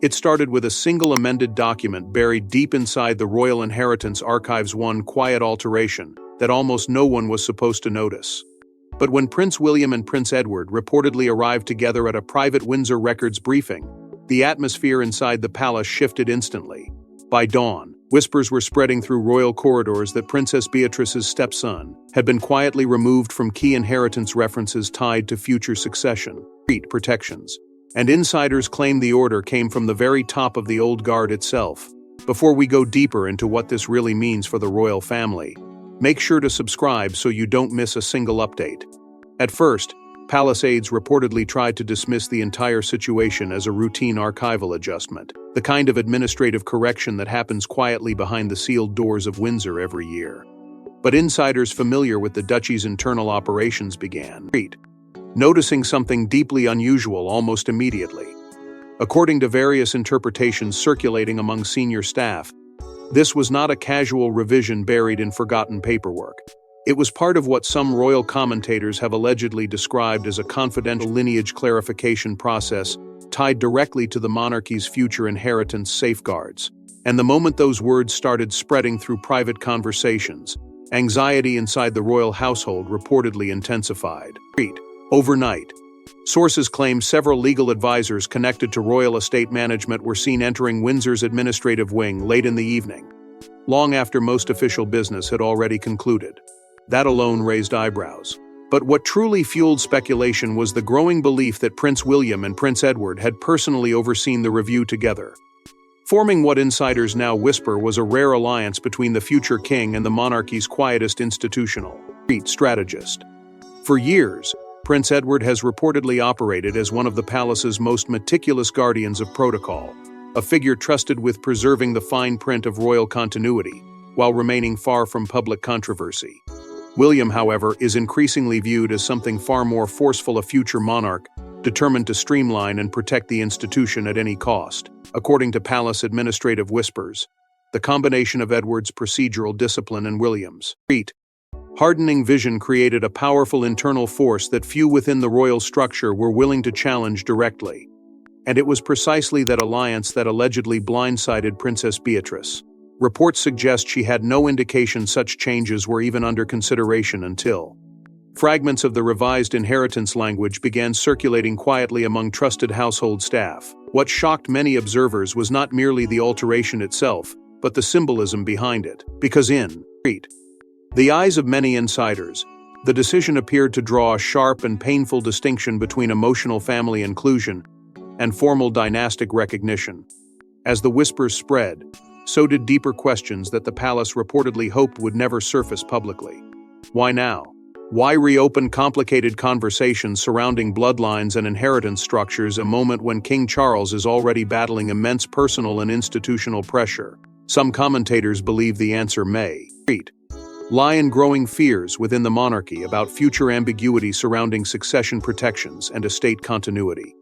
It started with a single amended document buried deep inside the Royal Inheritance Archives, one quiet alteration that almost no one was supposed to notice. But when Prince William and Prince Edward reportedly arrived together at a private Windsor records briefing, the atmosphere inside the palace shifted instantly. By dawn, whispers were spreading through royal corridors that Princess Beatrice's stepson had been quietly removed from key inheritance references tied to future succession protections. And insiders claim the order came from the very top of the old guard itself. Before we go deeper into what this really means for the royal family, make sure to subscribe so you don't miss a single update. At first, palace aides reportedly tried to dismiss the entire situation as a routine archival adjustment, the kind of administrative correction that happens quietly behind the sealed doors of Windsor every year. But insiders familiar with the duchy's internal operations began noticing something deeply unusual almost immediately. According to various interpretations circulating among senior staff, this was not a casual revision buried in forgotten paperwork. It was part of what some royal commentators have allegedly described as a confidential lineage clarification process tied directly to the monarchy's future inheritance safeguards. And the moment those words started spreading through private conversations, anxiety inside the royal household reportedly intensified. Overnight, sources claim several legal advisors connected to royal estate management were seen entering Windsor's administrative wing late in the evening, long after most official business had already concluded. That alone raised eyebrows. But what truly fueled speculation was the growing belief that Prince William and Prince Edward had personally overseen the review together, forming what insiders now whisper was a rare alliance between the future king and the monarchy's quietest institutional strategist. For years, Prince Edward has reportedly operated as one of the palace's most meticulous guardians of protocol, a figure trusted with preserving the fine print of royal continuity, while remaining far from public controversy. William, however, is increasingly viewed as something far more forceful, a future monarch, determined to streamline and protect the institution at any cost. According to palace administrative whispers, the combination of Edward's procedural discipline and William's hardening vision created a powerful internal force that few within the royal structure were willing to challenge directly. And it was precisely that alliance that allegedly blindsided Princess Beatrice. Reports suggest she had no indication such changes were even under consideration until fragments of the revised inheritance language began circulating quietly among trusted household staff. What shocked many observers was not merely the alteration itself, but the symbolism behind it. Because in the eyes of many insiders, the decision appeared to draw a sharp and painful distinction between emotional family inclusion and formal dynastic recognition. As the whispers spread, so did deeper questions that the palace reportedly hoped would never surface publicly. Why now? Why reopen complicated conversations surrounding bloodlines and inheritance structures a moment when King Charles is already battling immense personal and institutional pressure? Some commentators believe the answer may lie in growing fears within the monarchy about future ambiguity surrounding succession protections and estate continuity.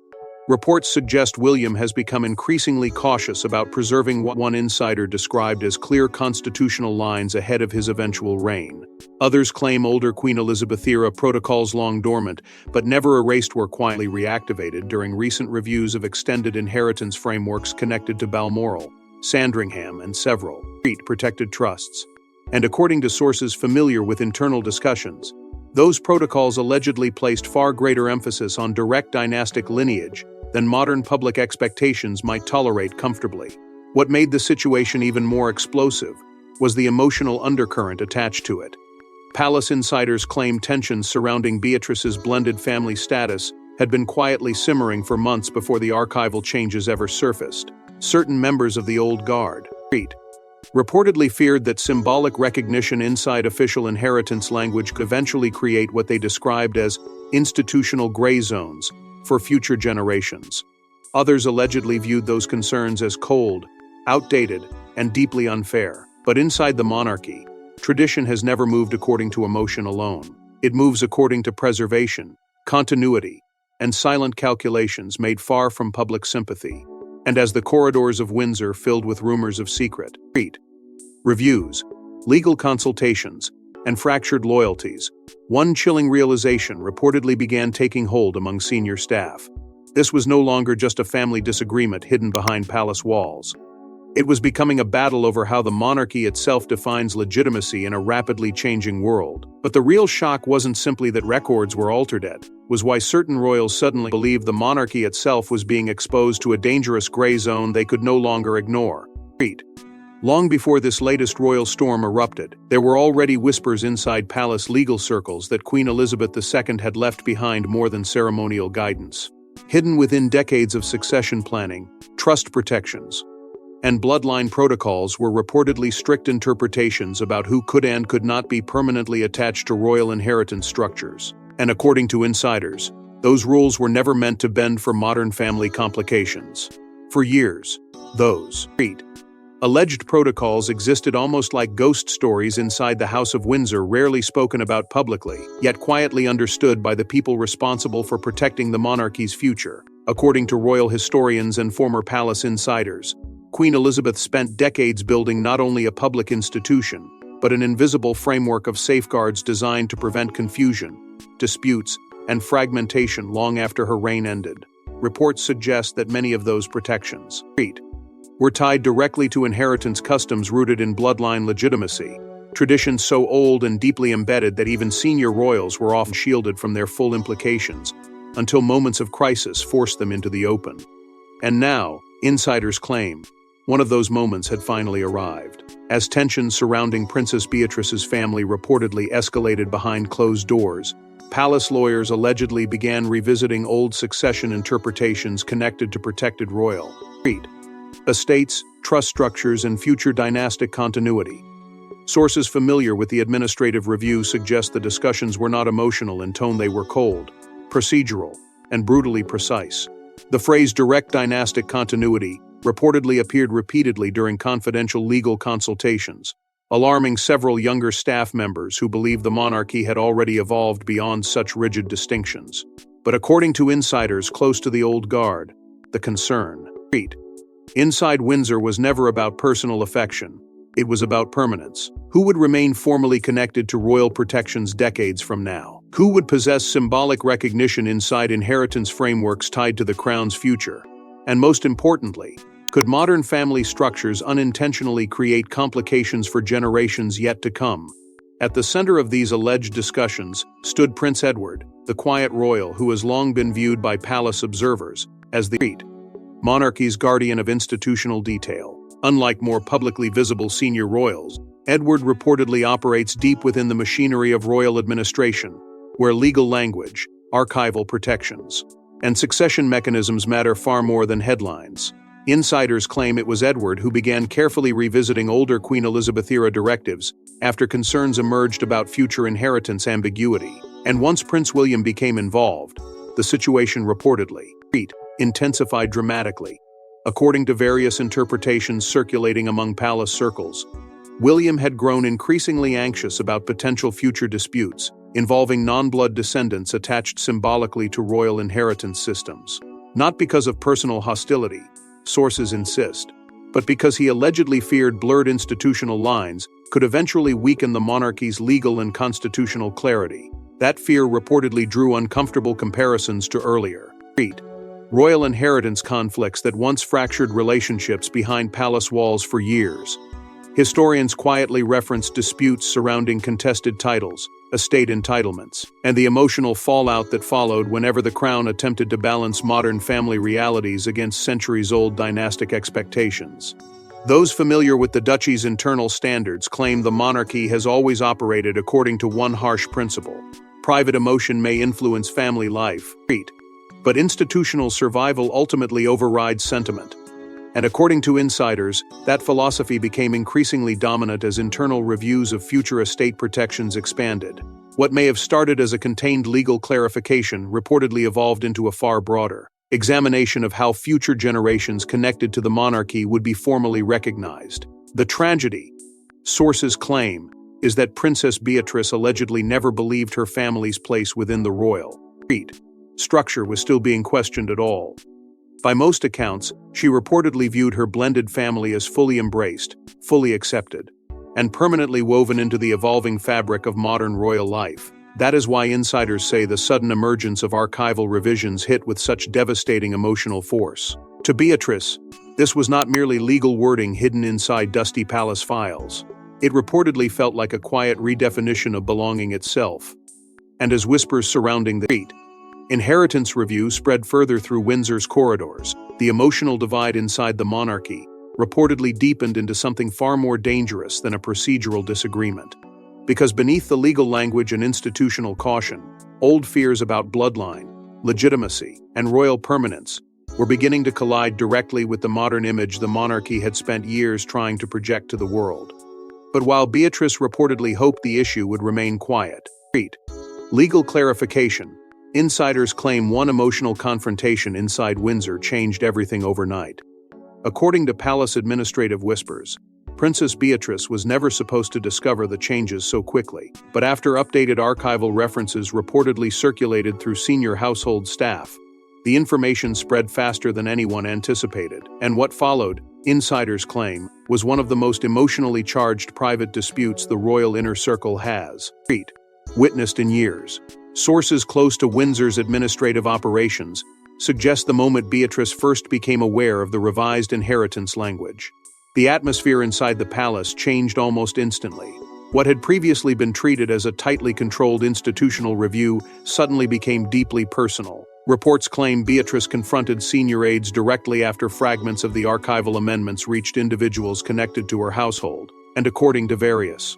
Reports suggest William has become increasingly cautious about preserving what one insider described as clear constitutional lines ahead of his eventual reign. Others claim older Queen Elizabeth-era protocols long dormant but never erased were quietly reactivated during recent reviews of extended inheritance frameworks connected to Balmoral, Sandringham, and several protected trusts. And according to sources familiar with internal discussions, those protocols allegedly placed far greater emphasis on direct dynastic lineage than modern public expectations might tolerate comfortably. What made the situation even more explosive was the emotional undercurrent attached to it. Palace insiders claim tensions surrounding Beatrice's blended family status had been quietly simmering for months before the archival changes ever surfaced. Certain members of the old guard reportedly feared that symbolic recognition inside official inheritance language could eventually create what they described as institutional gray zones for future generations. Others allegedly viewed those concerns as cold, outdated, and deeply unfair. But inside the monarchy, tradition has never moved according to emotion alone. It moves according to preservation, continuity, and silent calculations made far from public sympathy. And as the corridors of Windsor filled with rumors of secret reviews, legal consultations, and fractured loyalties, one chilling realization reportedly began taking hold among senior staff. This was no longer just a family disagreement hidden behind palace walls. It was becoming a battle over how the monarchy itself defines legitimacy in a rapidly changing world. But the real shock wasn't simply that records were altered, it was why certain royals suddenly believed the monarchy itself was being exposed to a dangerous gray zone they could no longer ignore. Long before this latest royal storm erupted, there were already whispers inside palace legal circles that Queen Elizabeth II had left behind more than ceremonial guidance. Hidden within decades of succession planning, trust protections, and bloodline protocols were reportedly strict interpretations about who could and could not be permanently attached to royal inheritance structures. And according to insiders, those rules were never meant to bend for modern family complications. For years, those alleged protocols existed almost like ghost stories inside the House of Windsor, rarely spoken about publicly, yet quietly understood by the people responsible for protecting the monarchy's future. According to royal historians and former palace insiders, Queen Elizabeth spent decades building not only a public institution, but an invisible framework of safeguards designed to prevent confusion, disputes, and fragmentation long after her reign ended. Reports suggest that many of those protections were tied directly to inheritance customs rooted in bloodline legitimacy, traditions so old and deeply embedded that even senior royals were often shielded from their full implications, until moments of crisis forced them into the open. And now, insiders claim, one of those moments had finally arrived. As tensions surrounding Princess Beatrice's family reportedly escalated behind closed doors, palace lawyers allegedly began revisiting old succession interpretations connected to protected royal estates, trust structures, and future dynastic continuity. Sources familiar with the administrative review suggest the discussions were not emotional in tone, they were cold, procedural, and brutally precise. The phrase direct dynastic continuity reportedly appeared repeatedly during confidential legal consultations, alarming several younger staff members who believed the monarchy had already evolved beyond such rigid distinctions. But according to insiders close to the old guard, the concern inside Windsor was never about personal affection. It was about permanence. Who would remain formally connected to royal protections decades from now? Who would possess symbolic recognition inside inheritance frameworks tied to the crown's future? And most importantly, could modern family structures unintentionally create complications for generations yet to come? At the center of these alleged discussions stood Prince Edward, the quiet royal who has long been viewed by palace observers as the monarchy's guardian of institutional detail. Unlike more publicly visible senior royals, Edward reportedly operates deep within the machinery of royal administration, where legal language, archival protections, and succession mechanisms matter far more than headlines. Insiders claim it was Edward who began carefully revisiting older Queen Elizabeth-era directives after concerns emerged about future inheritance ambiguity. And once Prince William became involved, the situation reportedly intensified dramatically. According to various interpretations circulating among palace circles, William had grown increasingly anxious about potential future disputes involving non-blood descendants attached symbolically to royal inheritance systems. Not because of personal hostility, sources insist, but because he allegedly feared blurred institutional lines could eventually weaken the monarchy's legal and constitutional clarity. That fear reportedly drew uncomfortable comparisons to earlier royal inheritance conflicts that once fractured relationships behind palace walls for years. Historians quietly reference disputes surrounding contested titles, estate entitlements, and the emotional fallout that followed whenever the crown attempted to balance modern family realities against centuries-old dynastic expectations. Those familiar with the duchy's internal standards claim the monarchy has always operated according to one harsh principle: private emotion may influence family life, but institutional survival ultimately overrides sentiment. And according to insiders, that philosophy became increasingly dominant as internal reviews of future estate protections expanded. What may have started as a contained legal clarification reportedly evolved into a far broader examination of how future generations connected to the monarchy would be formally recognized. The tragedy, sources claim, is that Princess Beatrice allegedly never believed her family's place within the royal structure was still being questioned at all. By most accounts, she reportedly viewed her blended family as fully embraced, fully accepted, and permanently woven into the evolving fabric of modern royal life. That is why insiders say the sudden emergence of archival revisions hit with such devastating emotional force. To Beatrice, this was not merely legal wording hidden inside dusty palace files. It reportedly felt like a quiet redefinition of belonging itself. And as whispers surrounding the inheritance review spread further through Windsor's corridors, the emotional divide inside the monarchy reportedly deepened into something far more dangerous than a procedural disagreement. Because beneath the legal language and institutional caution, old fears about bloodline, legitimacy, and royal permanence were beginning to collide directly with the modern image the monarchy had spent years trying to project to the world. But while Beatrice reportedly hoped the issue would remain quiet, legal clarification, insiders claim one emotional confrontation inside Windsor changed everything overnight. According to palace administrative whispers, Princess Beatrice was never supposed to discover the changes so quickly, but after updated archival references reportedly circulated through senior household staff, the information spread faster than anyone anticipated, and what followed, insiders claim, was one of the most emotionally charged private disputes the royal inner circle has witnessed in years. Sources close to Windsor's administrative operations suggest the moment Beatrice first became aware of the revised inheritance language. The atmosphere inside the palace changed almost instantly. What had previously been treated as a tightly controlled institutional review suddenly became deeply personal. Reports claim Beatrice confronted senior aides directly after fragments of the archival amendments reached individuals connected to her household, and according to various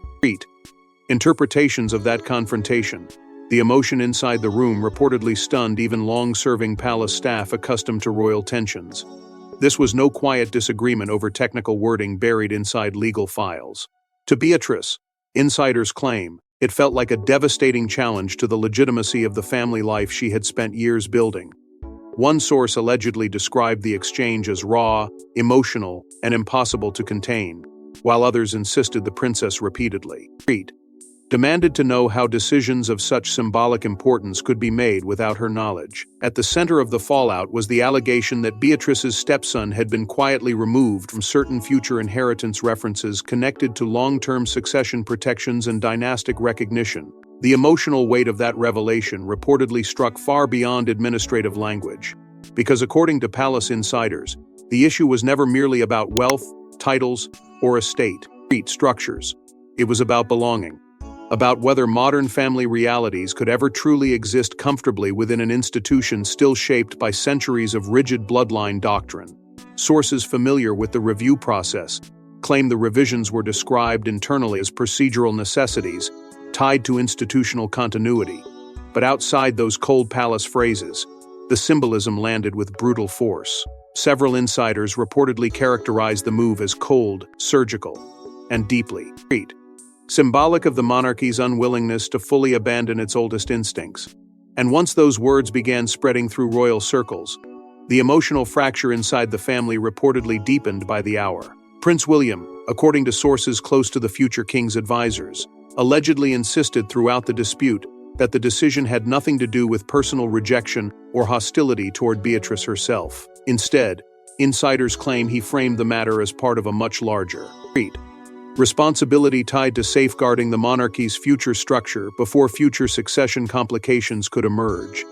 interpretations of that confrontation, the emotion inside the room reportedly stunned even long-serving palace staff accustomed to royal tensions. This was no quiet disagreement over technical wording buried inside legal files. To Beatrice, insiders claim, it felt like a devastating challenge to the legitimacy of the family life she had spent years building. One source allegedly described the exchange as raw, emotional, and impossible to contain, while others insisted the princess repeatedly demanded to know how decisions of such symbolic importance could be made without her knowledge. At the center of the fallout was the allegation that Beatrice's stepson had been quietly removed from certain future inheritance references connected to long-term succession protections and dynastic recognition. The emotional weight of that revelation reportedly struck far beyond administrative language, because according to palace insiders, the issue was never merely about wealth, titles, or estate structures. It was about belonging. About whether modern family realities could ever truly exist comfortably within an institution still shaped by centuries of rigid bloodline doctrine. Sources familiar with the review process claim the revisions were described internally as procedural necessities tied to institutional continuity. But outside those cold palace phrases, the symbolism landed with brutal force. Several insiders reportedly characterized the move as cold, surgical, and deeply symbolic of the monarchy's unwillingness to fully abandon its oldest instincts. And once those words began spreading through royal circles, the emotional fracture inside the family reportedly deepened by the hour. Prince William, according to sources close to the future king's advisors, allegedly insisted throughout the dispute that the decision had nothing to do with personal rejection or hostility toward Beatrice herself. Instead, insiders claim he framed the matter as part of a much larger responsibility tied to safeguarding the monarchy's future structure before future succession complications could emerge.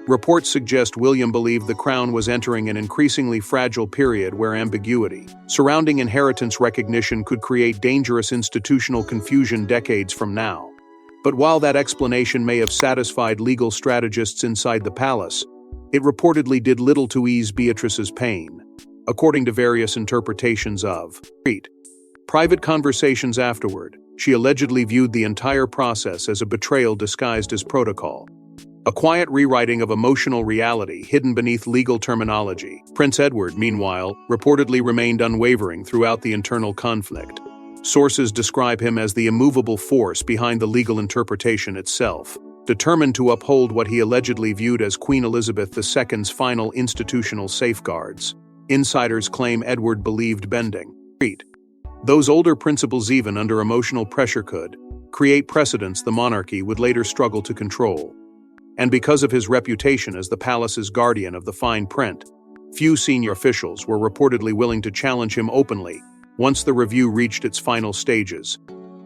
Reports suggest William believed the crown was entering an increasingly fragile period where ambiguity surrounding inheritance recognition could create dangerous institutional confusion decades from now. But while that explanation may have satisfied legal strategists inside the palace, it reportedly did little to ease Beatrice's pain, according to various interpretations of private conversations afterward. She allegedly viewed the entire process as a betrayal disguised as protocol, a quiet rewriting of emotional reality hidden beneath legal terminology. Prince Edward, meanwhile, reportedly remained unwavering throughout the internal conflict. Sources describe him as the immovable force behind the legal interpretation itself, determined to uphold what he allegedly viewed as Queen Elizabeth II's final institutional safeguards. Insiders claim Edward believed bending those older principles even under emotional pressure could create precedents the monarchy would later struggle to control. And because of his reputation as the palace's guardian of the fine print, few senior officials were reportedly willing to challenge him openly once the review reached its final stages.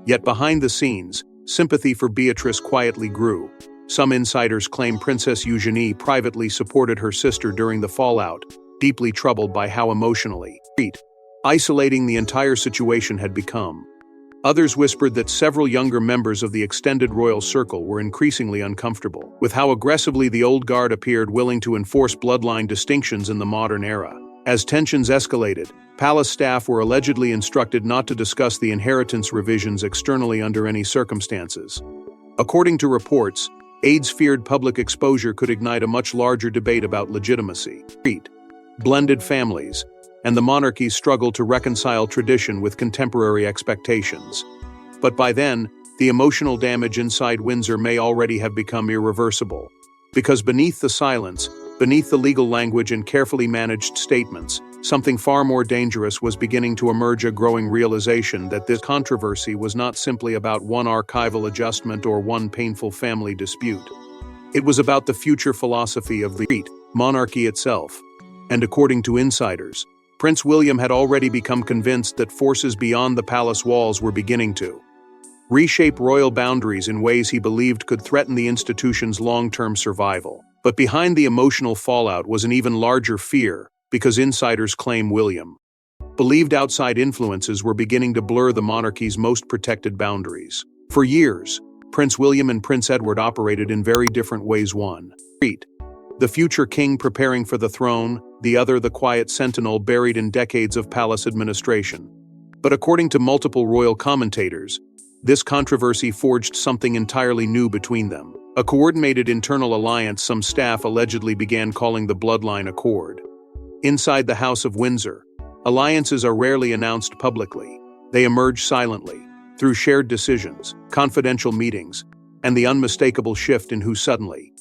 Yet behind the scenes, sympathy for Beatrice quietly grew. Some insiders claim Princess Eugenie privately supported her sister during the fallout, deeply troubled by how emotionally isolating the entire situation had become. Others whispered that several younger members of the extended royal circle were increasingly uncomfortable with how aggressively the old guard appeared willing to enforce bloodline distinctions in the modern era. As tensions escalated, palace staff were allegedly instructed not to discuss the inheritance revisions externally under any circumstances. According to reports, aides feared public exposure could ignite a much larger debate about legitimacy, blended families, and the monarchy's struggle to reconcile tradition with contemporary expectations. But by then, the emotional damage inside Windsor may already have become irreversible. Because beneath the silence, beneath the legal language and carefully managed statements, something far more dangerous was beginning to emerge: a growing realization that this controversy was not simply about one archival adjustment or one painful family dispute. It was about the future philosophy of the monarchy itself. And according to insiders, Prince William had already become convinced that forces beyond the palace walls were beginning to reshape royal boundaries in ways he believed could threaten the institution's long-term survival. But behind the emotional fallout was an even larger fear, because insiders claim William believed outside influences were beginning to blur the monarchy's most protected boundaries. For years, Prince William and Prince Edward operated in very different ways. One, the future king preparing for the throne, the other the quiet sentinel buried in decades of palace administration. But according to multiple royal commentators, this controversy forged something entirely new between them. A coordinated internal alliance some staff allegedly began calling the Bloodline Accord. Inside the House of Windsor, alliances are rarely announced publicly. They emerge silently, through shared decisions, confidential meetings, and the unmistakable shift in who suddenly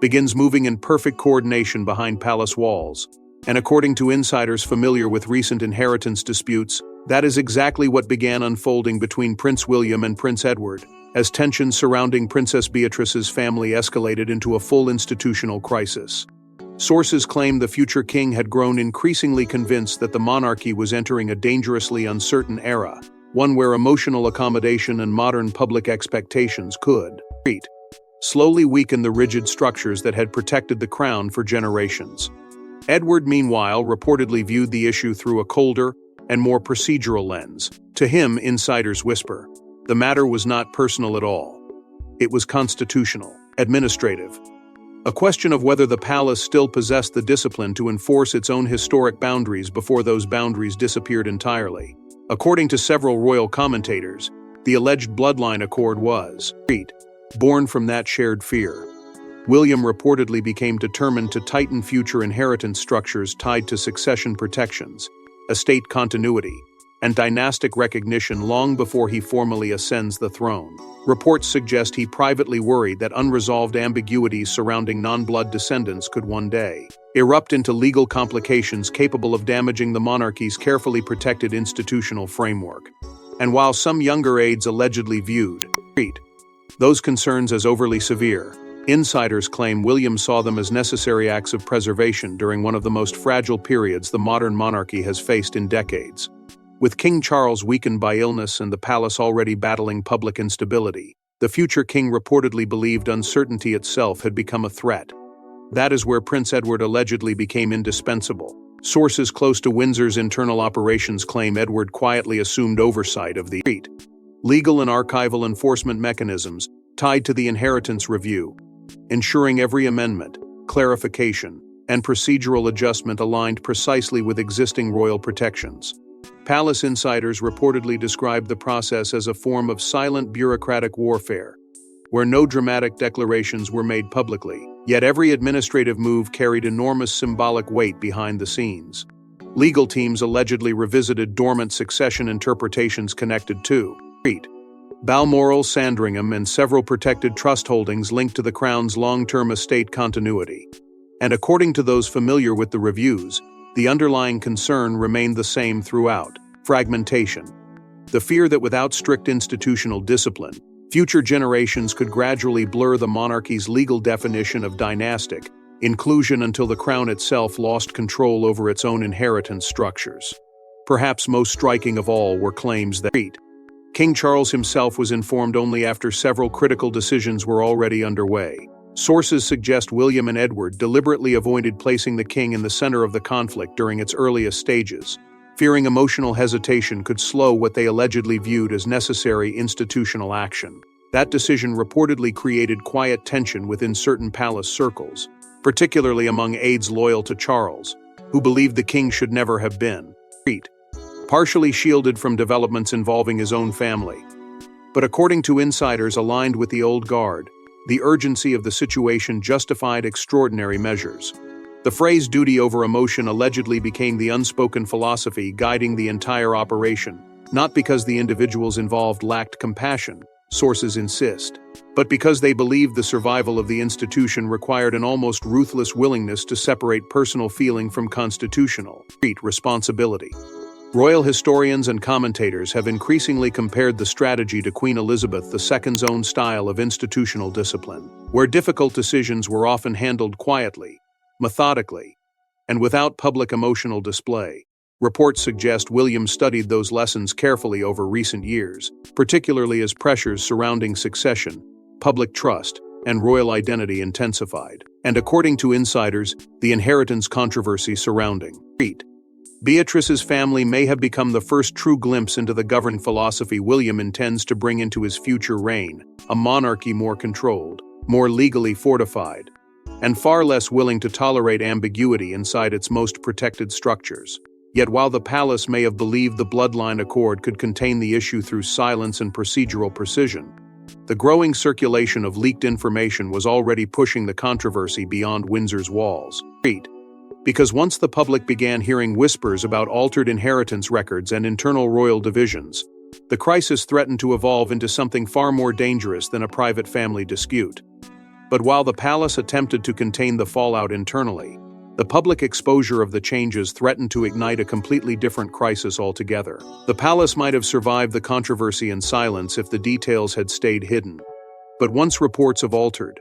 begins moving in perfect coordination behind palace walls. And according to insiders familiar with recent inheritance disputes, that is exactly what began unfolding between Prince William and Prince Edward, as tensions surrounding Princess Beatrice's family escalated into a full institutional crisis. Sources claim the future king had grown increasingly convinced that the monarchy was entering a dangerously uncertain era, one where emotional accommodation and modern public expectations could slowly weaken the rigid structures that had protected the crown for generations. Edward, meanwhile, reportedly viewed the issue through a colder and more procedural lens. To him, insiders whisper, the matter was not personal at all. It was constitutional, administrative. A question of whether the palace still possessed the discipline to enforce its own historic boundaries before those boundaries disappeared entirely. According to several royal commentators, the alleged Bloodline Accord was born from that shared fear. William reportedly became determined to tighten future inheritance structures tied to succession protections, estate continuity, and dynastic recognition long before he formally ascends the throne. Reports suggest he privately worried that unresolved ambiguities surrounding non-blood descendants could one day erupt into legal complications capable of damaging the monarchy's carefully protected institutional framework. And while some younger aides allegedly viewed those concerns as overly severe, insiders claim William saw them as necessary acts of preservation during one of the most fragile periods the modern monarchy has faced in decades. With King Charles weakened by illness and the palace already battling public instability, the future king reportedly believed uncertainty itself had become a threat. That is where Prince Edward allegedly became indispensable. Sources close to Windsor's internal operations claim Edward quietly assumed oversight of the legal and archival enforcement mechanisms tied to the inheritance review, ensuring every amendment, clarification, and procedural adjustment aligned precisely with existing royal protections. Palace insiders reportedly described the process as a form of silent bureaucratic warfare, where no dramatic declarations were made publicly, yet every administrative move carried enormous symbolic weight behind the scenes. Legal teams allegedly revisited dormant succession interpretations connected to Balmoral, Sandringham, and several protected trust holdings linked to the Crown's long-term estate continuity. And according to those familiar with the reviews, the underlying concern remained the same throughout: fragmentation. The fear that without strict institutional discipline, future generations could gradually blur the monarchy's legal definition of dynastic inclusion until the Crown itself lost control over its own inheritance structures. Perhaps most striking of all were claims that King Charles himself was informed only after several critical decisions were already underway. Sources suggest William and Edward deliberately avoided placing the king in the center of the conflict during its earliest stages, fearing emotional hesitation could slow what they allegedly viewed as necessary institutional action. That decision reportedly created quiet tension within certain palace circles, particularly among aides loyal to Charles, who believed the king should never have been partially shielded from developments involving his own family. But according to insiders aligned with the old guard, the urgency of the situation justified extraordinary measures. The phrase duty over emotion allegedly became the unspoken philosophy guiding the entire operation, not because the individuals involved lacked compassion, sources insist, but because they believed the survival of the institution required an almost ruthless willingness to separate personal feeling from constitutional responsibility. Royal historians and commentators have increasingly compared the strategy to Queen Elizabeth II's own style of institutional discipline, where difficult decisions were often handled quietly, methodically, and without public emotional display. Reports suggest William studied those lessons carefully over recent years, particularly as pressures surrounding succession, public trust, and royal identity intensified. And according to insiders, the inheritance controversy surrounding Beatrice's family may have become the first true glimpse into the governing philosophy William intends to bring into his future reign, a monarchy more controlled, more legally fortified, and far less willing to tolerate ambiguity inside its most protected structures. Yet while the palace may have believed the bloodline accord could contain the issue through silence and procedural precision, the growing circulation of leaked information was already pushing the controversy beyond Windsor's walls. Because once the public began hearing whispers about altered inheritance records and internal royal divisions, the crisis threatened to evolve into something far more dangerous than a private family dispute. But while the palace attempted to contain the fallout internally, the public exposure of the changes threatened to ignite a completely different crisis altogether. The palace might have survived the controversy in silence if the details had stayed hidden. But once reports of altered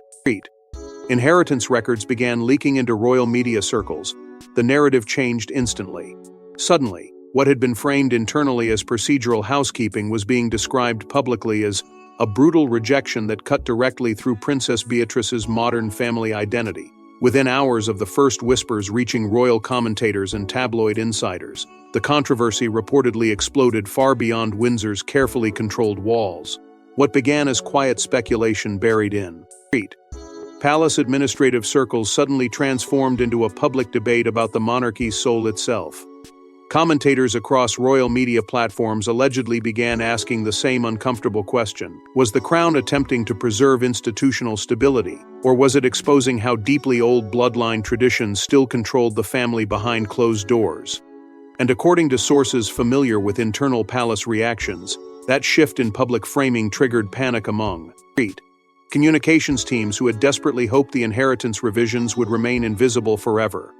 inheritance records began leaking into royal media circles, the narrative changed instantly. Suddenly, what had been framed internally as procedural housekeeping was being described publicly as a brutal rejection that cut directly through Princess Beatrice's modern family identity. Within hours of the first whispers reaching royal commentators and tabloid insiders, the controversy reportedly exploded far beyond Windsor's carefully controlled walls. What began as quiet speculation buried in palace administrative circles suddenly transformed into a public debate about the monarchy's soul itself. Commentators across royal media platforms allegedly began asking the same uncomfortable question: was the crown attempting to preserve institutional stability, or was it exposing how deeply old bloodline traditions still controlled the family behind closed doors? And according to sources familiar with internal palace reactions, that shift in public framing triggered panic among communications teams who had desperately hoped the inheritance revisions would remain invisible forever.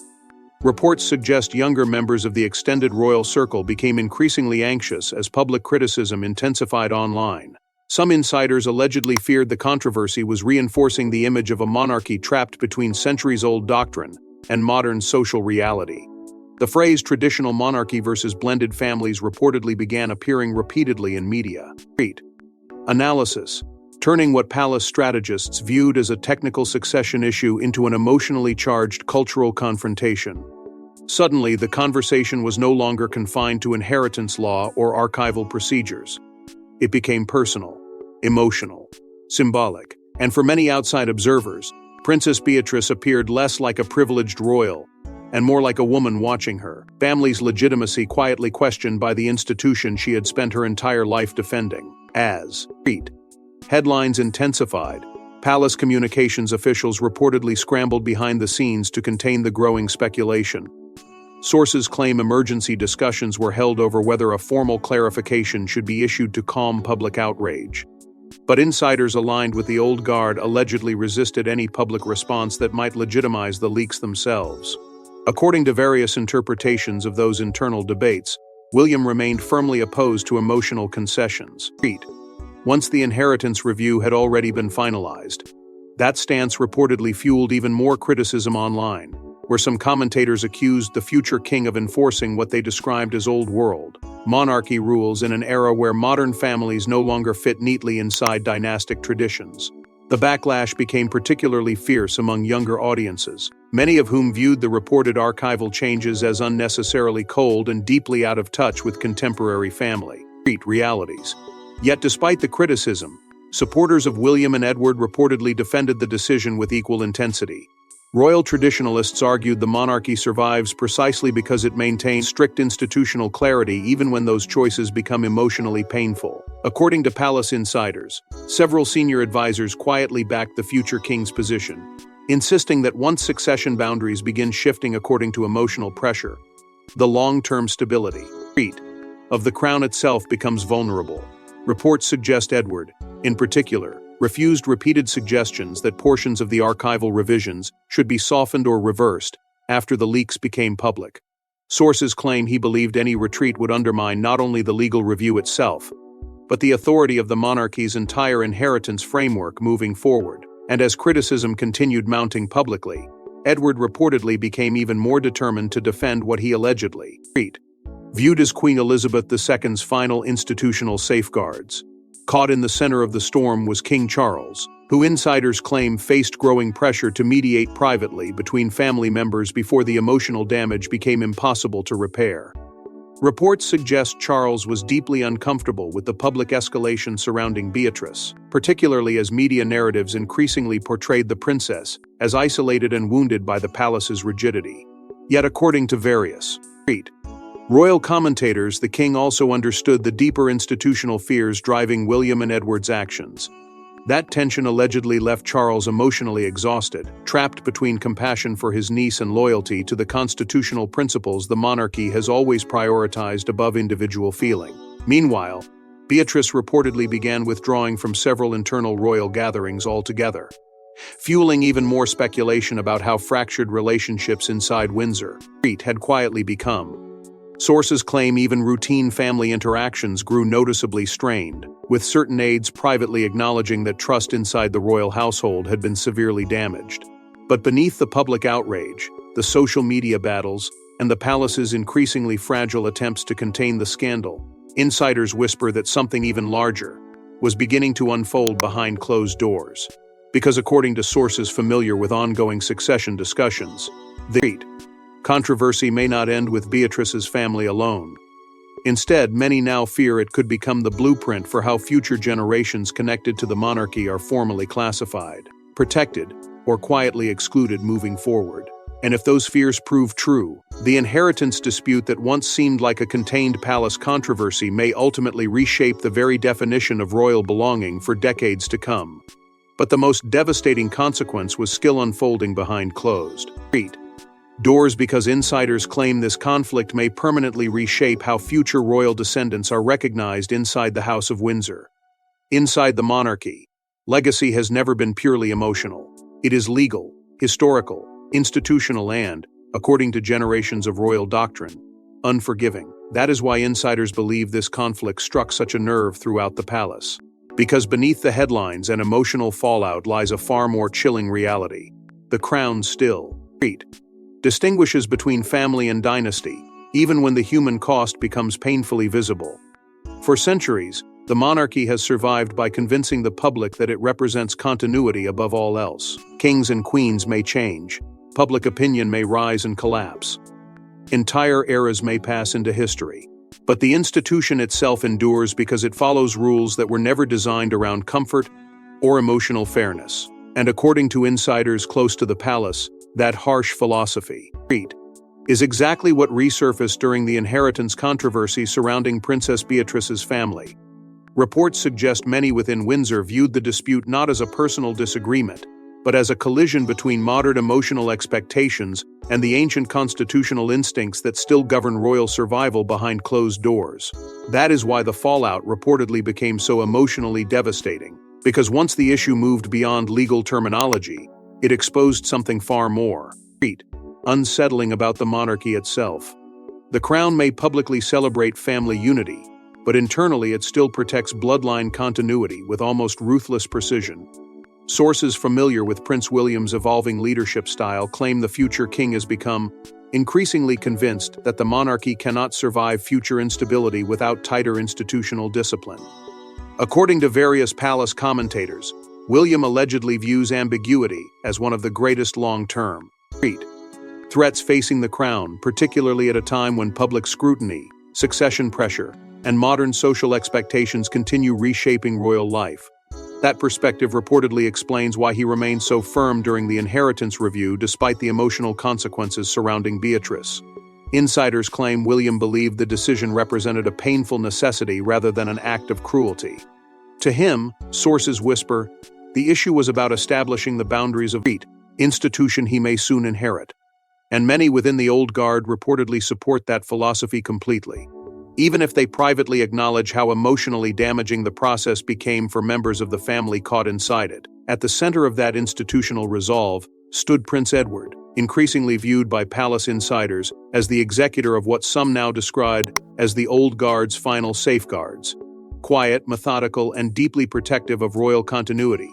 Reports suggest younger members of the extended royal circle became increasingly anxious as public criticism intensified online. Some insiders allegedly feared the controversy was reinforcing the image of a monarchy trapped between centuries-old doctrine and modern social reality. The phrase traditional monarchy versus blended families reportedly began appearing repeatedly in media. Analysis: turning what palace strategists viewed as a technical succession issue into an emotionally charged cultural confrontation. Suddenly, the conversation was no longer confined to inheritance law or archival procedures. It became personal, emotional, symbolic, and for many outside observers, Princess Beatrice appeared less like a privileged royal and more like a woman watching her family's legitimacy quietly questioned by the institution she had spent her entire life defending. As headlines intensified, palace communications officials reportedly scrambled behind the scenes to contain the growing speculation. Sources claim emergency discussions were held over whether a formal clarification should be issued to calm public outrage. But insiders aligned with the old guard allegedly resisted any public response that might legitimize the leaks themselves. According to various interpretations of those internal debates, William remained firmly opposed to emotional concessions. Once the inheritance review had already been finalized, that stance reportedly fueled even more criticism online, where some commentators accused the future king of enforcing what they described as old world Monarchy rules in an era where modern families no longer fit neatly inside dynastic traditions. The backlash became particularly fierce among younger audiences, many of whom viewed the reported archival changes as unnecessarily cold and deeply out of touch with contemporary family realities. Yet despite the criticism, supporters of William and Edward reportedly defended the decision with equal intensity. Royal traditionalists argued the monarchy survives precisely because it maintains strict institutional clarity even when those choices become emotionally painful. According to palace insiders, several senior advisors quietly backed the future king's position, insisting that once succession boundaries begin shifting according to emotional pressure, the long-term stability of the crown itself becomes vulnerable. Reports suggest Edward, in particular, refused repeated suggestions that portions of the archival revisions should be softened or reversed after the leaks became public. Sources claim he believed any retreat would undermine not only the legal review itself, but the authority of the monarchy's entire inheritance framework moving forward. And as criticism continued mounting publicly, Edward reportedly became even more determined to defend what he allegedly viewed as Queen Elizabeth II's final institutional safeguards. Caught in the center of the storm was King Charles, who insiders claim faced growing pressure to mediate privately between family members before the emotional damage became impossible to repair. Reports suggest Charles was deeply uncomfortable with the public escalation surrounding Beatrice, particularly as media narratives increasingly portrayed the princess as isolated and wounded by the palace's rigidity. Yet according to various royal commentators, the king also understood the deeper institutional fears driving William and Edward's actions. That tension allegedly left Charles emotionally exhausted, trapped between compassion for his niece and loyalty to the constitutional principles the monarchy has always prioritized above individual feeling. Meanwhile, Beatrice reportedly began withdrawing from several internal royal gatherings altogether, fueling even more speculation about how fractured relationships inside Windsor had quietly become. Sources claim even routine family interactions grew noticeably strained, with certain aides privately acknowledging that trust inside the royal household had been severely damaged. But beneath the public outrage, the social media battles, and the palace's increasingly fragile attempts to contain the scandal, insiders whisper that something even larger was beginning to unfold behind closed doors. Because according to sources familiar with ongoing succession discussions, the controversy may not end with Beatrice's family alone. Instead, many now fear it could become the blueprint for how future generations connected to the monarchy are formally classified, protected, or quietly excluded moving forward. And if those fears prove true, the inheritance dispute that once seemed like a contained palace controversy may ultimately reshape the very definition of royal belonging for decades to come. But the most devastating consequence was still unfolding behind closed doors, because insiders claim this conflict may permanently reshape how future royal descendants are recognized inside the House of Windsor. Inside the monarchy, legacy has never been purely emotional. It is legal, historical, institutional, and, according to generations of royal doctrine, unforgiving. That is why insiders believe this conflict struck such a nerve throughout the palace. Because beneath the headlines and emotional fallout lies a far more chilling reality. The crown still distinguishes between family and dynasty, even when the human cost becomes painfully visible. For centuries, the monarchy has survived by convincing the public that it represents continuity above all else. Kings and queens may change, public opinion may rise and collapse. Entire eras may pass into history. But the institution itself endures because it follows rules that were never designed around comfort or emotional fairness. And according to insiders close to the palace, that harsh philosophy is exactly what resurfaced during the inheritance controversy surrounding Princess Beatrice's family. Reports suggest many within Windsor viewed the dispute not as a personal disagreement, but as a collision between modern emotional expectations and the ancient constitutional instincts that still govern royal survival behind closed doors. That is why the fallout reportedly became so emotionally devastating, because once the issue moved beyond legal terminology, it exposed something far more unsettling about the monarchy itself. The crown may publicly celebrate family unity, but internally it still protects bloodline continuity with almost ruthless precision. Sources familiar with Prince William's evolving leadership style claim the future king has become increasingly convinced that the monarchy cannot survive future instability without tighter institutional discipline. According to various palace commentators, William allegedly views ambiguity as one of the greatest long-term threats facing the crown, particularly at a time when public scrutiny, succession pressure, and modern social expectations continue reshaping royal life. That perspective reportedly explains why he remained so firm during the inheritance review despite the emotional consequences surrounding Beatrice. Insiders claim William believed the decision represented a painful necessity rather than an act of cruelty. To him, sources whisper, the issue was about establishing the boundaries of the institution he may soon inherit. And many within the old guard reportedly support that philosophy completely, even if they privately acknowledge how emotionally damaging the process became for members of the family caught inside it. At the center of that institutional resolve stood Prince Edward, increasingly viewed by palace insiders as the executor of what some now describe as the old guard's final safeguards. Quiet, methodical, and deeply protective of royal continuity,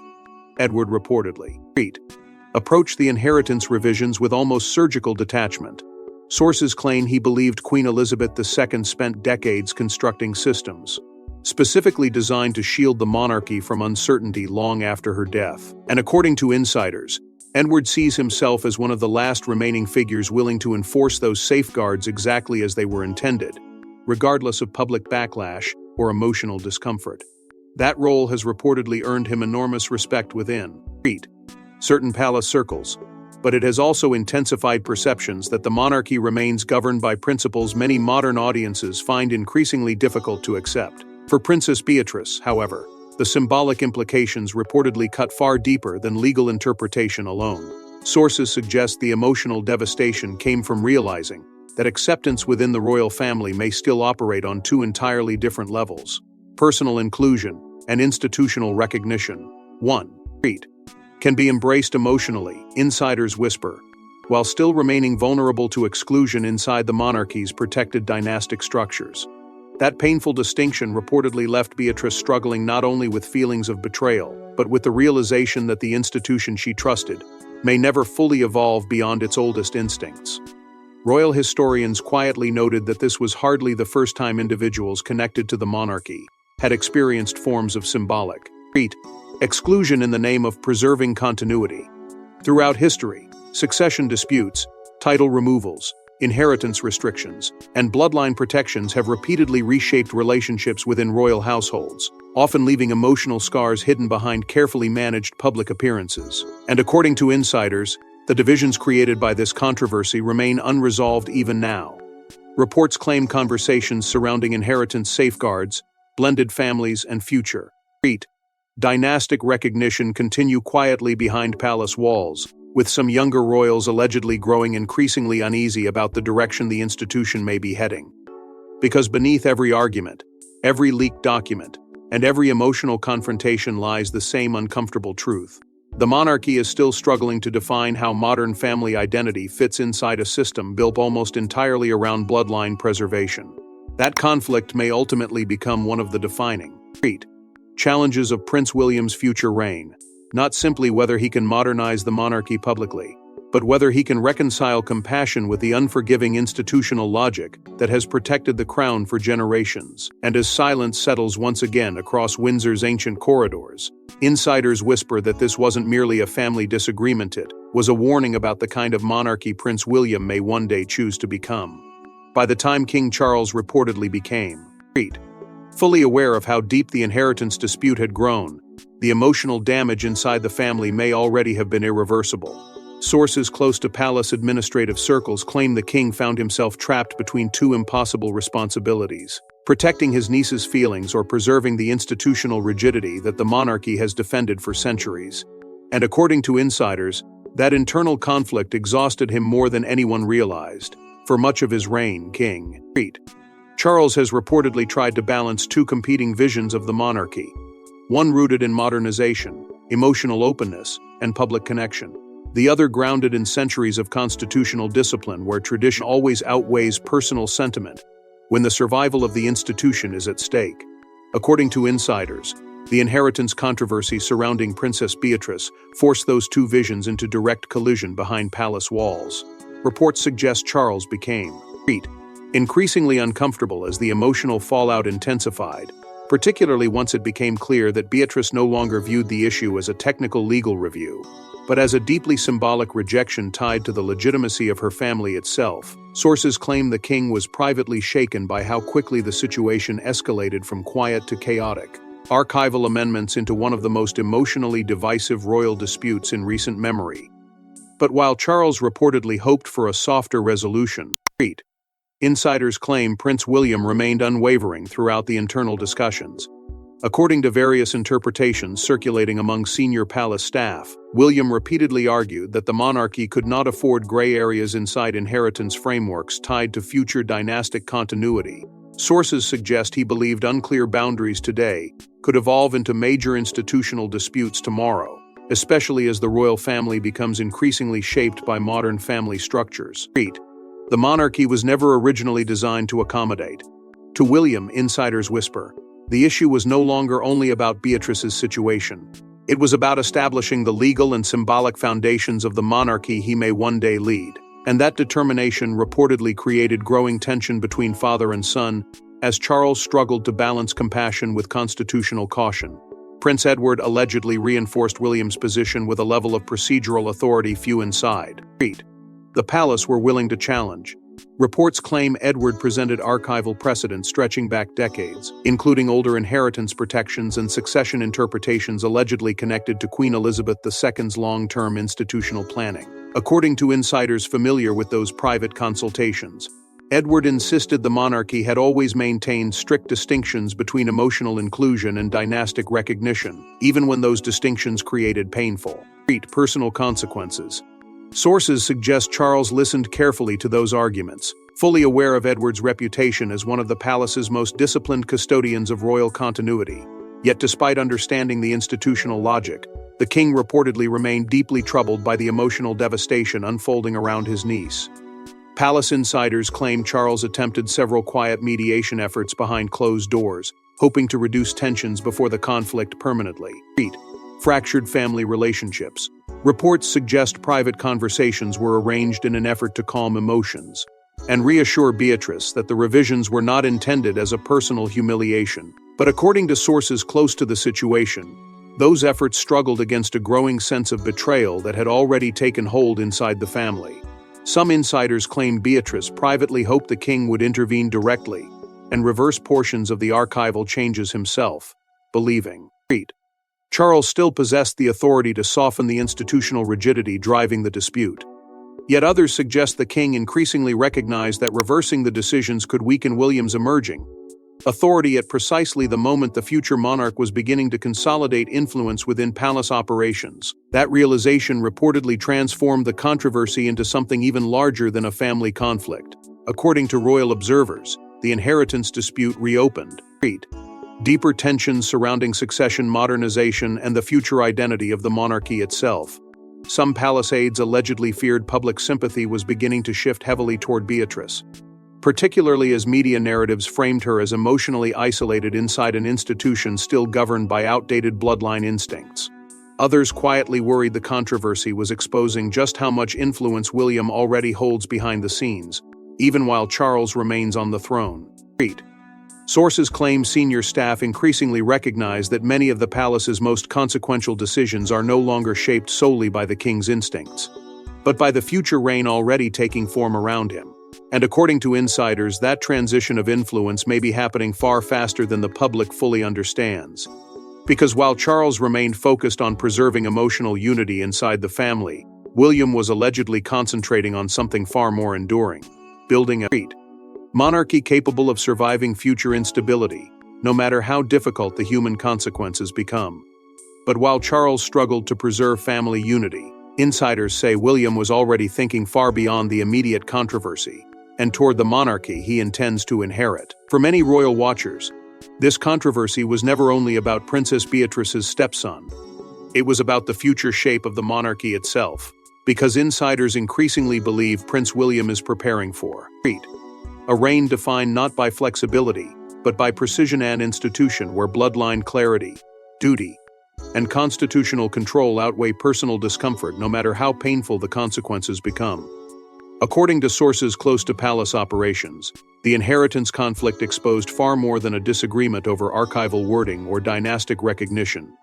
Edward reportedly approached the inheritance revisions with almost surgical detachment. Sources claim he believed Queen Elizabeth II spent decades constructing systems specifically designed to shield the monarchy from uncertainty long after her death. And according to insiders, Edward sees himself as one of the last remaining figures willing to enforce those safeguards exactly as they were intended, regardless of public backlash or emotional discomfort. That role has reportedly earned him enormous respect within certain palace circles, but it has also intensified perceptions that the monarchy remains governed by principles many modern audiences find increasingly difficult to accept. For Princess Beatrice, however, the symbolic implications reportedly cut far deeper than legal interpretation alone. Sources suggest the emotional devastation came from realizing that acceptance within the royal family may still operate on two entirely different levels: personal inclusion and institutional recognition. 1. Can be embraced emotionally, insiders whisper, while still remaining vulnerable to exclusion inside the monarchy's protected dynastic structures. That painful distinction reportedly left Beatrice struggling not only with feelings of betrayal, but with the realization that the institution she trusted may never fully evolve beyond its oldest instincts. Royal historians quietly noted that this was hardly the first time individuals connected to the monarchy had experienced forms of symbolic exclusion in the name of preserving continuity. Throughout history, succession disputes, title removals, inheritance restrictions, and bloodline protections have repeatedly reshaped relationships within royal households, often leaving emotional scars hidden behind carefully managed public appearances. And according to insiders, the divisions created by this controversy remain unresolved even now. Reports claim conversations surrounding inheritance safeguards, blended families, and future dynastic recognition continue quietly behind palace walls, with some younger royals allegedly growing increasingly uneasy about the direction the institution may be heading. Because beneath every argument, every leaked document, and every emotional confrontation lies the same uncomfortable truth. The monarchy is still struggling to define how modern family identity fits inside a system built almost entirely around bloodline preservation. That conflict may ultimately become one of the defining challenges of Prince William's future reign, not simply whether he can modernize the monarchy publicly, but whether he can reconcile compassion with the unforgiving institutional logic that has protected the crown for generations. And as silence settles once again across Windsor's ancient corridors, insiders whisper that this wasn't merely a family disagreement, it was a warning about the kind of monarchy Prince William may one day choose to become. By the time King Charles reportedly became fully aware of how deep the inheritance dispute had grown, the emotional damage inside the family may already have been irreversible. Sources close to palace administrative circles claim the king found himself trapped between two impossible responsibilities: protecting his niece's feelings or preserving the institutional rigidity that the monarchy has defended for centuries. And according to insiders, that internal conflict exhausted him more than anyone realized. For much of his reign, King Charles has reportedly tried to balance two competing visions of the monarchy, one rooted in modernization, emotional openness, and public connection, the other grounded in centuries of constitutional discipline where tradition always outweighs personal sentiment when the survival of the institution is at stake. According to insiders, the inheritance controversy surrounding Princess Beatrice forced those two visions into direct collision behind palace walls. reports suggest Charles became increasingly uncomfortable as the emotional fallout intensified, particularly once it became clear that Beatrice no longer viewed the issue as a technical legal review, but as a deeply symbolic rejection tied to the legitimacy of her family itself. Sources claim the king was privately shaken by how quickly the situation escalated from quiet to chaotic. Archival amendments into one of the most emotionally divisive royal disputes in recent memory. But while Charles reportedly hoped for a softer resolution, insiders claim Prince William remained unwavering throughout the internal discussions. According to various interpretations circulating among senior palace staff, William repeatedly argued that the monarchy could not afford gray areas inside inheritance frameworks tied to future dynastic continuity. Sources suggest he believed unclear boundaries today could evolve into major institutional disputes tomorrow, especially as the royal family becomes increasingly shaped by modern family structures. The monarchy was never originally designed to accommodate. To William, insiders whisper, the issue was no longer only about Beatrice's situation. It was about establishing the legal and symbolic foundations of the monarchy he may one day lead. And that determination reportedly created growing tension between father and son, as Charles struggled to balance compassion with constitutional caution. Prince Edward allegedly reinforced William's position with a level of procedural authority few inside the palace were willing to challenge. Reports claim Edward presented archival precedent stretching back decades, including older inheritance protections and succession interpretations allegedly connected to Queen Elizabeth II's long-term institutional planning. According to insiders familiar with those private consultations, Edward insisted the monarchy had always maintained strict distinctions between emotional inclusion and dynastic recognition, even when those distinctions created painful, personal consequences. Sources suggest Charles listened carefully to those arguments, fully aware of Edward's reputation as one of the palace's most disciplined custodians of royal continuity. Yet despite understanding the institutional logic, the king reportedly remained deeply troubled by the emotional devastation unfolding around his niece. Palace insiders claim Charles attempted several quiet mediation efforts behind closed doors, hoping to reduce tensions before the conflict permanently. Fractured family relationships. Reports suggest private conversations were arranged in an effort to calm emotions and reassure Beatrice that the revisions were not intended as a personal humiliation. But according to sources close to the situation, those efforts struggled against a growing sense of betrayal that had already taken hold inside the family. Some insiders claim Beatrice privately hoped the king would intervene directly and reverse portions of the archival changes himself, believing Charles still possessed the authority to soften the institutional rigidity driving the dispute. Yet others suggest the king increasingly recognized that reversing the decisions could weaken William's emerging authority at precisely the moment the future monarch was beginning to consolidate influence within palace operations. That realization reportedly transformed the controversy into something even larger than a family conflict. According to royal observers, the inheritance dispute reopened. Deeper tensions surrounding succession modernization and the future identity of the monarchy itself. Some palace aides allegedly feared public sympathy was beginning to shift heavily toward Beatrice, particularly as media narratives framed her as emotionally isolated inside an institution still governed by outdated bloodline instincts. Others quietly worried the controversy was exposing just how much influence William already holds behind the scenes, even while Charles remains on the throne. Sources claim senior staff increasingly recognize that many of the palace's most consequential decisions are no longer shaped solely by the king's instincts, but by the future reign already taking form around him. And according to insiders, that transition of influence may be happening far faster than the public fully understands. Because while Charles remained focused on preserving emotional unity inside the family, William was allegedly concentrating on something far more enduring: building a monarchy capable of surviving future instability, no matter how difficult the human consequences become. But while Charles struggled to preserve family unity, insiders say William was already thinking far beyond the immediate controversy and toward the monarchy he intends to inherit. For many royal watchers, this controversy was never only about Princess Beatrice's stepson. It was about the future shape of the monarchy itself, because insiders increasingly believe Prince William is preparing for a reign defined not by flexibility, but by precision, an institution where bloodline clarity, duty, and constitutional control outweigh personal discomfort no matter how painful the consequences become. According to sources close to palace operations, the inheritance conflict exposed far more than a disagreement over archival wording or dynastic recognition.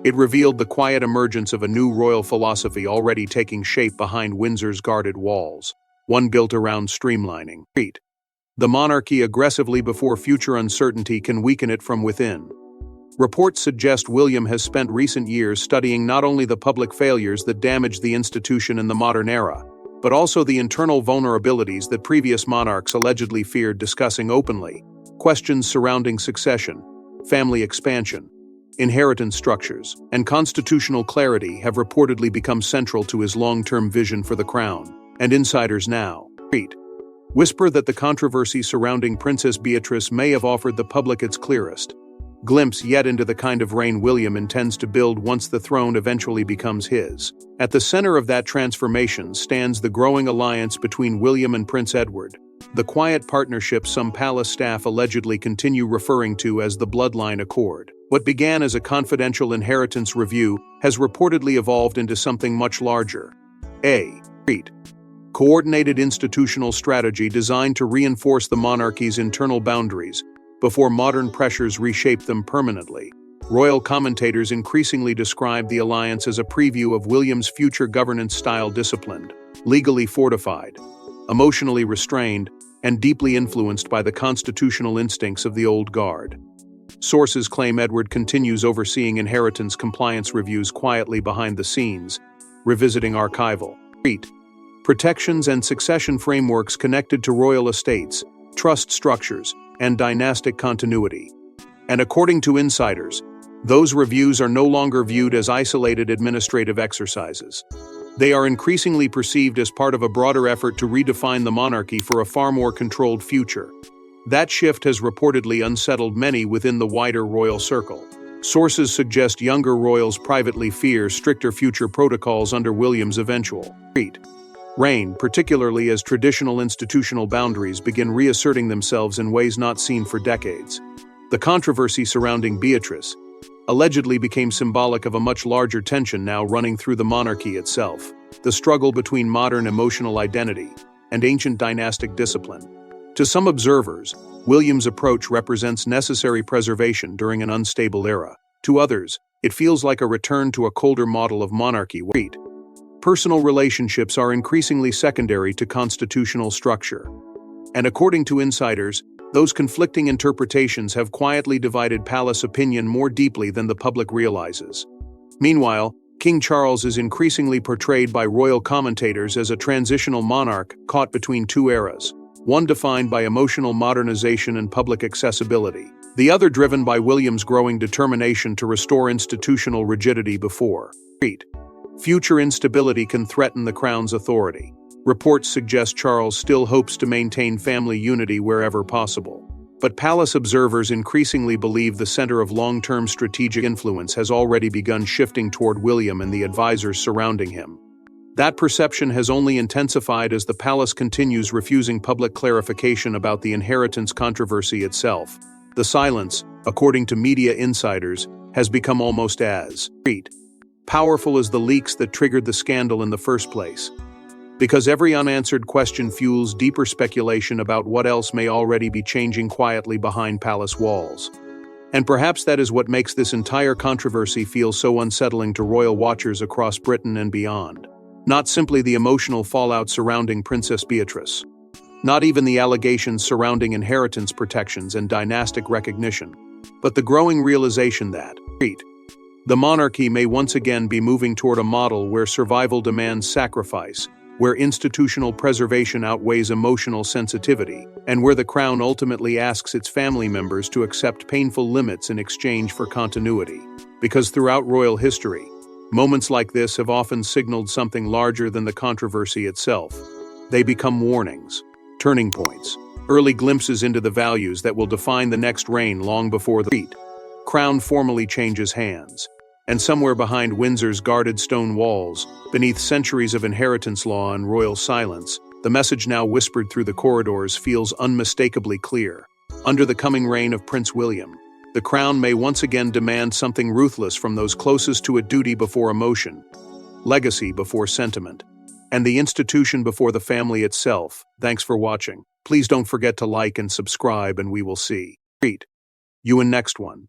It revealed the quiet emergence of a new royal philosophy already taking shape behind Windsor's guarded walls, one built around streamlining the monarchy aggressively before future uncertainty can weaken it from within. Reports suggest William has spent recent years studying not only the public failures that damaged the institution in the modern era, but also the internal vulnerabilities that previous monarchs allegedly feared discussing openly. Questions surrounding succession, family expansion, inheritance structures, and constitutional clarity have reportedly become central to his long-term vision for the crown, and insiders now whisper that the controversy surrounding Princess Beatrice may have offered the public its clearest glimpse yet into the kind of reign William intends to build once the throne eventually becomes his. At the center of that transformation stands the growing alliance between William and Prince Edward, the quiet partnership some palace staff allegedly continue referring to as the Bloodline Accord. What began as a confidential inheritance review has reportedly evolved into something much larger. A coordinated institutional strategy designed to reinforce the monarchy's internal boundaries before modern pressures reshape them permanently. Royal commentators increasingly describe the alliance as a preview of William's future governance style: disciplined, legally fortified, emotionally restrained, and deeply influenced by the constitutional instincts of the old guard. Sources claim Edward continues overseeing inheritance compliance reviews quietly behind the scenes, revisiting archival protections and succession frameworks connected to royal estates, trust structures, and dynastic continuity. And according to insiders, those reviews are no longer viewed as isolated administrative exercises. They are increasingly perceived as part of a broader effort to redefine the monarchy for a far more controlled future. That shift has reportedly unsettled many within the wider royal circle. Sources suggest younger royals privately fear stricter future protocols under William's eventual reign, particularly as traditional institutional boundaries begin reasserting themselves in ways not seen for decades. The controversy surrounding Beatrice allegedly became symbolic of a much larger tension now running through the monarchy itself: the struggle between modern emotional identity and ancient dynastic discipline. To some observers, William's approach represents necessary preservation during an unstable era. To others, it feels like a return to a colder model of monarchy where personal relationships are increasingly secondary to constitutional structure. And according to insiders, those conflicting interpretations have quietly divided palace opinion more deeply than the public realizes. Meanwhile, King Charles is increasingly portrayed by royal commentators as a transitional monarch caught between two eras, one defined by emotional modernization and public accessibility, the other driven by William's growing determination to restore institutional rigidity before future instability can threaten the crown's authority. Reports suggest Charles still hopes to maintain family unity wherever possible. But palace observers increasingly believe the center of long-term strategic influence has already begun shifting toward William and the advisors surrounding him. That perception has only intensified as the palace continues refusing public clarification about the inheritance controversy itself. The silence, according to media insiders, has become almost as powerful as the leaks that triggered the scandal in the first place. Because every unanswered question fuels deeper speculation about what else may already be changing quietly behind palace walls. And perhaps that is what makes this entire controversy feel so unsettling to royal watchers across Britain and beyond. Not simply the emotional fallout surrounding Princess Beatrice. Not even the allegations surrounding inheritance protections and dynastic recognition. But the growing realization that the monarchy may once again be moving toward a model where survival demands sacrifice, where institutional preservation outweighs emotional sensitivity, and where the crown ultimately asks its family members to accept painful limits in exchange for continuity. Because throughout royal history, moments like this have often signaled something larger than the controversy itself. They become warnings, turning points, early glimpses into the values that will define the next reign long before the crown formally changes hands. And somewhere behind Windsor's guarded stone walls, beneath centuries of inheritance law and royal silence, the message now whispered through the corridors feels unmistakably clear. Under the coming reign of Prince William, the crown may once again demand something ruthless from those closest to it: duty before emotion, legacy before sentiment, and the institution before the family itself. Thanks for watching. Please don't forget to like and subscribe, and we will see you in next one.